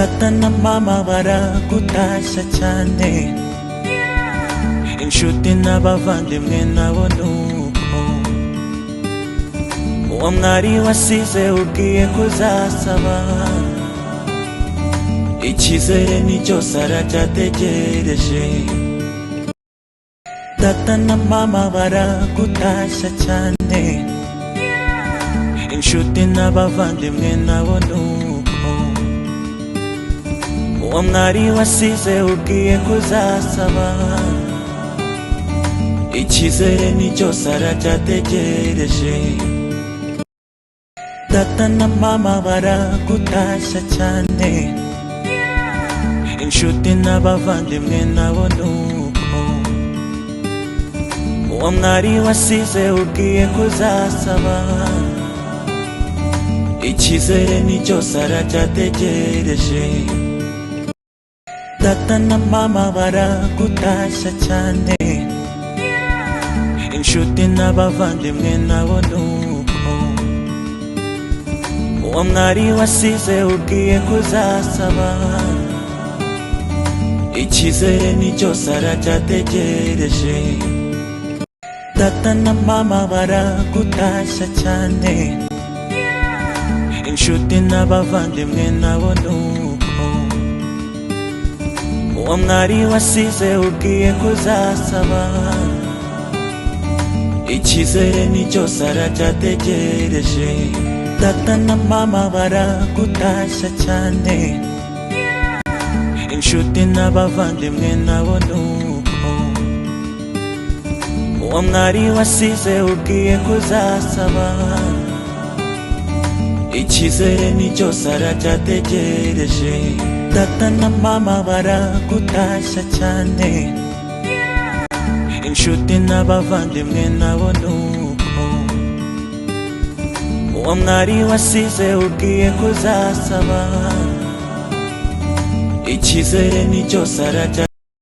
Data na mama baragutashya cyane, inshuti n'abavandimwe nabo nuko. Uwo mwari wasize ubwiye kuzasaba, icyizere ni cyose aracyategereje. Data na mama baragutashya cyane, inshuti n'abavandimwe nabo nuko. Uwo mwari wasize ubwiye kuzasaba, icyizere ni cyose aracyategereje. Data na mama baragutashya cyane, inshuti n'abavandimwe nabo nuko. Uwo mwari wasize ubwiye kuzasaba, icyizere ni cyose aracyategereje. Data na mama baragutashya cyane, inshuti n'abavandimwe nabo nuko. Uwo mwari wasize ubwiye kuzasaba, icyizere ni cyose aracyategereje. Data na mama baragutashya cyane, inshuti n'abavandimwe nabo nuko. Uwo mwari wasize ubwiye kuzasaba, icyizere ni cyose aracyategereje. Data na mama baragutashya cyane, inshuti n'abavandimwe nabo nuko. Uwo mwari wasize ubwiye kuzasaba, icyizere ni cyose aracyategereje. Data na mama baragutashya cyane, inshuti n'abavandimwe nabo nuko. Uwo mwari wasize ubwiye kuzasaba, icyizere ni cyose aracyategereje.